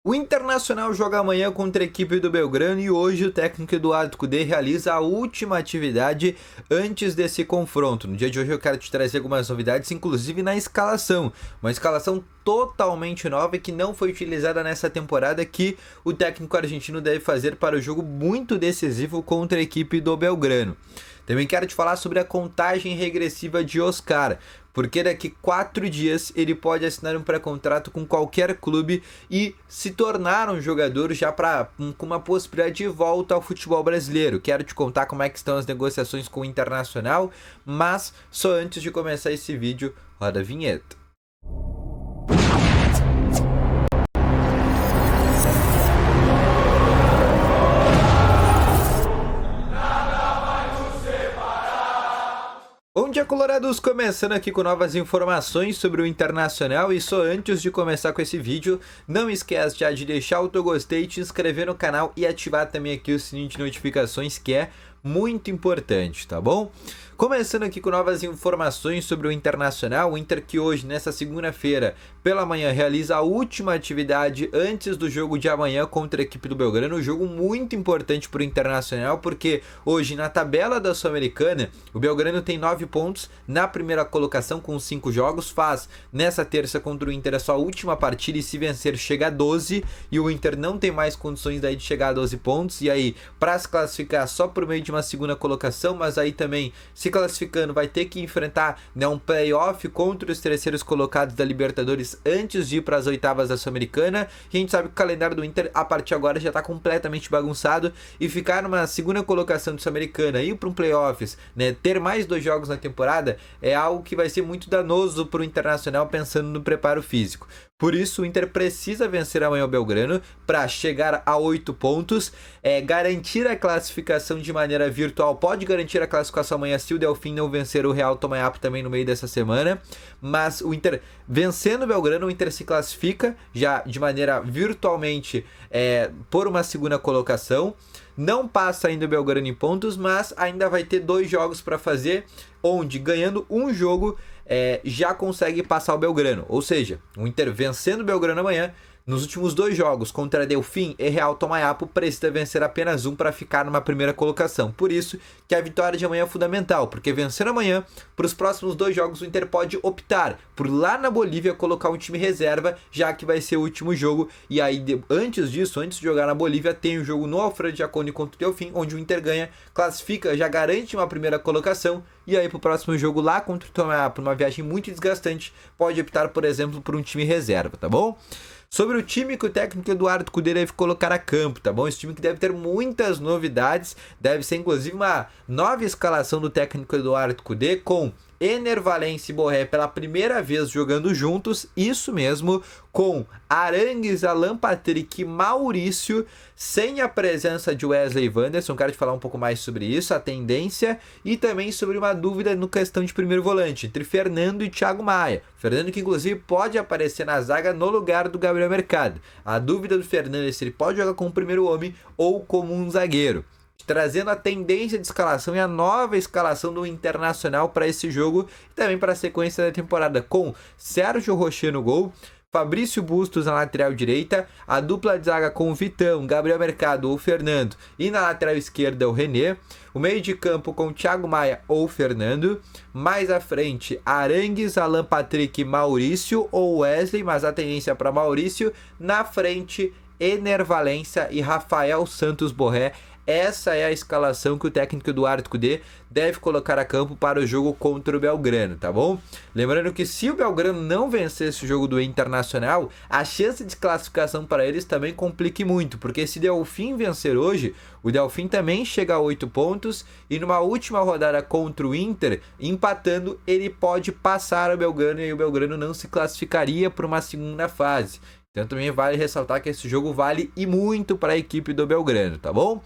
O Internacional joga amanhã contra a equipe do Belgrano e hoje o técnico Eduardo Cudê realiza a última atividade antes desse confronto. No dia de hoje eu quero te trazer algumas novidades, inclusive na escalação. Uma escalação totalmente nova e que não foi utilizada nessa temporada, que o técnico argentino deve fazer para o jogo muito decisivo contra a equipe do Belgrano. Também quero te falar sobre a contagem regressiva de Oscar, porque daqui 4 dias ele pode assinar um pré-contrato com qualquer clube e se tornar um jogador já com uma possibilidade de volta ao futebol brasileiro. Quero te contar como é que estão as negociações com o Internacional, mas só antes de começar esse vídeo, roda a vinheta. Bom dia, colorados! Começando aqui com novas informações sobre o Internacional, e só antes de começar com esse vídeo, não esquece já de deixar o teu gostei, te inscrever no canal e ativar também aqui o sininho de notificações, que é muito importante, tá bom? Começando aqui com novas informações sobre o Internacional, o Inter que hoje, nessa segunda-feira, pela manhã, realiza a última atividade antes do jogo de amanhã contra a equipe do Belgrano, um jogo muito importante para o Internacional, porque hoje, na tabela da Sul-Americana, o Belgrano tem 9 pontos na primeira colocação com 5 jogos, faz nessa terça contra o Inter a sua última partida e se vencer chega a 12, e o Inter não tem mais condições daí de chegar a 12 pontos, e aí para se classificar só por meio de uma segunda colocação, mas aí também se classificando vai ter que enfrentar, né, um playoff contra os terceiros colocados da Libertadores antes de ir para as oitavas da Sul-Americana. E a gente sabe que o calendário do Inter a partir de agora já está completamente bagunçado, e ficar numa segunda colocação de Sul-Americana, ir para um playoffs, né, ter mais 2 jogos na temporada é algo que vai ser muito danoso para o Internacional pensando no preparo físico. Por isso o Inter precisa vencer amanhã o Belgrano para chegar a 8 pontos, garantir a classificação de maneira virtual. Pode garantir a classificação amanhã se o Delfim não vencer o Real Tomayapo também no meio dessa semana, mas o Inter vencendo o Belgrano, o Inter se classifica já de maneira virtualmente por uma segunda colocação. Não passa ainda o Belgrano em pontos, mas ainda vai ter 2 jogos para fazer, onde ganhando um jogo já consegue passar o Belgrano. Ou seja, o Inter vencendo o Belgrano amanhã, nos últimos 2 jogos contra Delfim e Real Tomayapo, precisa vencer apenas um para ficar numa primeira colocação. Por isso que a vitória de amanhã é fundamental, porque vencendo amanhã, para os próximos 2 jogos o Inter pode optar por lá na Bolívia colocar um time reserva, já que vai ser o último jogo. E aí antes disso, antes de jogar na Bolívia, tem o jogo no Alfredo Jaconi contra o Delfim, onde o Inter ganha, classifica, já garante uma primeira colocação. E aí pro próximo jogo lá contra o Tomayapo, uma viagem muito desgastante, pode optar, por exemplo, por um time reserva, tá bom? Sobre o time que o técnico Eduardo Cudê deve colocar a campo, tá bom? Esse time que deve ter muitas novidades, deve ser inclusive uma nova escalação do técnico Eduardo Cudê, com Ener Valencia e Borré pela primeira vez jogando juntos, isso mesmo, com Arangues, Alan Patrick e Maurício, sem a presença de Wesley e Wanderson. Quero te falar um pouco mais sobre isso, a tendência, e também sobre uma dúvida no questão de primeiro volante, entre Fernando e Thiago Maia. Fernando que inclusive pode aparecer na zaga no lugar do Gabriel Mercado. A dúvida do Fernando é se ele pode jogar como primeiro homem ou como um zagueiro. Trazendo a tendência de escalação e a nova escalação do Internacional para esse jogo e também para a sequência da temporada, com Sérgio Rocher no gol, Fabrício Bustos na lateral direita, a dupla de zaga com o Vitão, Gabriel Mercado ou Fernando, e na lateral esquerda o René, o meio de campo com Thiago Maia ou Fernando, mais à frente Arangues, Alan Patrick, Maurício ou Wesley, mas a tendência para Maurício, na frente Ener Valencia e Rafael Santos Borré. Essa é a escalação que o técnico Eduardo Cudê deve colocar a campo para o jogo contra o Belgrano, tá bom? Lembrando que se o Belgrano não vencer esse jogo do Internacional, a chance de classificação para eles também complique muito, porque se o Delfim vencer hoje, o Delfim também chega a 8 pontos e numa última rodada contra o Inter, empatando, ele pode passar o Belgrano e aí o Belgrano não se classificaria para uma segunda fase. Então também vale ressaltar que esse jogo vale e muito para a equipe do Belgrano, tá bom?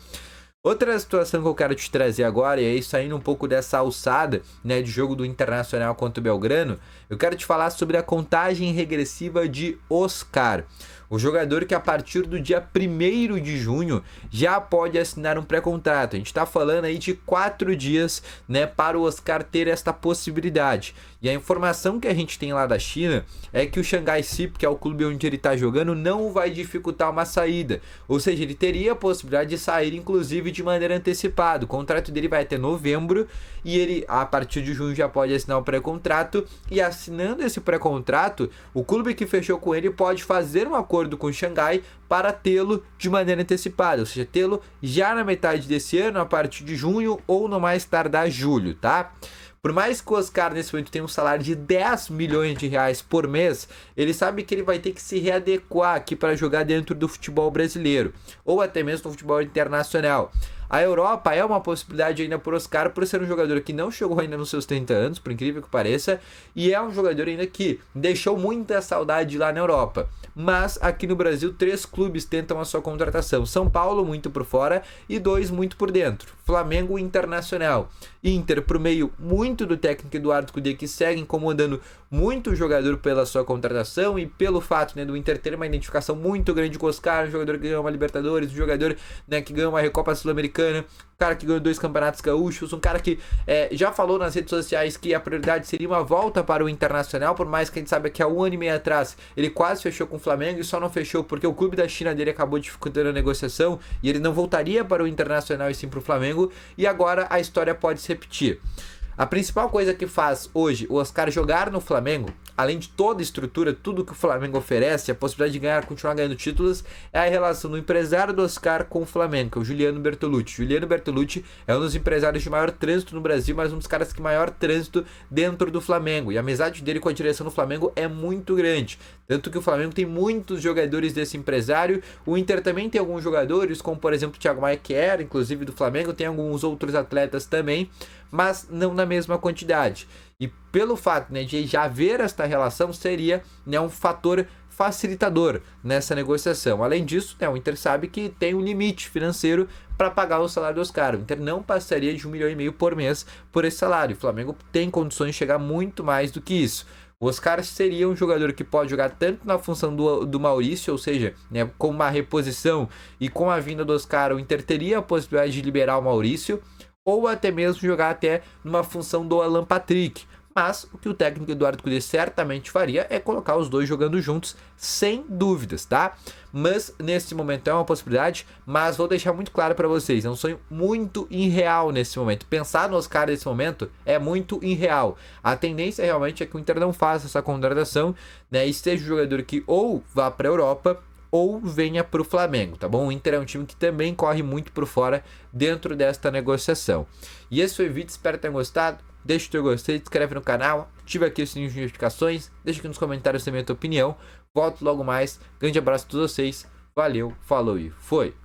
Outra situação que eu quero te trazer agora, e aí saindo um pouco dessa alçada, né, de jogo do Internacional contra o Belgrano, eu quero te falar sobre a contagem regressiva de Oscar. O jogador que a partir do dia 1º de junho já pode assinar um pré-contrato. A gente está falando aí de 4 dias, né, para o Oscar ter esta possibilidade. E a informação que a gente tem lá da China é que o Shanghai SIP, que é o clube onde ele está jogando, não vai dificultar uma saída. Ou seja, ele teria a possibilidade de sair, inclusive, de maneira antecipada. O contrato dele vai até novembro e ele, a partir de junho, já pode assinar um pré-contrato. E assinando esse pré-contrato, o clube que fechou com ele pode fazer um acordo com o Xangai para tê-lo de maneira antecipada, ou seja, tê-lo já na metade desse ano, a partir de junho ou no mais tardar julho, tá? Por mais que o Oscar nesse momento tenha um salário de 10 milhões de reais por mês, ele sabe que ele vai ter que se readequar aqui para jogar dentro do futebol brasileiro, ou até mesmo no futebol internacional. A Europa é uma possibilidade ainda para o Oscar, por ser um jogador que não chegou ainda nos seus 30 anos, por incrível que pareça, e é um jogador ainda que deixou muita saudade lá na Europa. Mas aqui no Brasil, 3 clubes tentam a sua contratação. São Paulo muito por fora e 2 muito por dentro. Flamengo e Internacional. Inter por meio muito do técnico Eduardo Cudê, que segue incomodando muito o jogador pela sua contratação e pelo fato, né, do Inter ter uma identificação muito grande com o Oscar, um jogador que ganhou uma Libertadores, um jogador, né, que ganhou uma Recopa Sul-Americana, um cara que ganhou 2 campeonatos gaúchos, um cara que já falou nas redes sociais que a prioridade seria uma volta para o Internacional, por mais que a gente saiba que há 1 ano e meio atrás ele quase fechou com o Flamengo e só não fechou porque o clube da China dele acabou dificultando a negociação e ele não voltaria para o Internacional e sim para o Flamengo, e agora a história pode se repetir. A principal coisa que faz hoje o Oscar jogar no Flamengo, além de toda a estrutura, tudo que o Flamengo oferece, a possibilidade de ganhar, continuar ganhando títulos, é a relação do empresário do Oscar com o Flamengo, que é o Juliano Bertolucci. Juliano Bertolucci é um dos empresários de maior trânsito no Brasil, mas um dos caras que maior trânsito dentro do Flamengo. E a amizade dele com a direção do Flamengo é muito grande. Tanto que o Flamengo tem muitos jogadores desse empresário. O Inter também tem alguns jogadores, como por exemplo o Thiago Maia, que era inclusive do Flamengo, tem alguns outros atletas também, mas não na mesma quantidade. E pelo fato, né, de já haver esta relação, seria, né, um fator facilitador nessa negociação. Além disso, né, o Inter sabe que tem um limite financeiro para pagar o salário dos caras. O Inter não passaria de 1,5 milhão por mês por esse salário. O Flamengo tem condições de chegar muito mais do que isso. O Oscar seria um jogador que pode jogar tanto na função do Maurício, ou seja, né, com uma reposição, e com a vinda do Oscar, o Inter teria a possibilidade de liberar o Maurício, ou até mesmo jogar até numa função do Alan Patrick. Mas o que o técnico Eduardo Cudê certamente faria é colocar os dois jogando juntos, sem dúvidas, tá? Mas nesse momento é uma possibilidade, mas vou deixar muito claro para vocês, é um sonho muito irreal nesse momento. Pensar no Oscar nesse momento é muito irreal. A tendência realmente é que o Inter não faça essa contratação, né, e seja um jogador que ou vá para a Europa ou venha para o Flamengo, tá bom? O Inter é um time que também corre muito por fora dentro desta negociação. E esse foi o vídeo, espero que tenham gostado. Deixa o teu gostei, se inscreve no canal, ativa aqui o sininho de notificações, deixa aqui nos comentários também a tua opinião. Volto logo mais, grande abraço a todos vocês, valeu, falou e foi!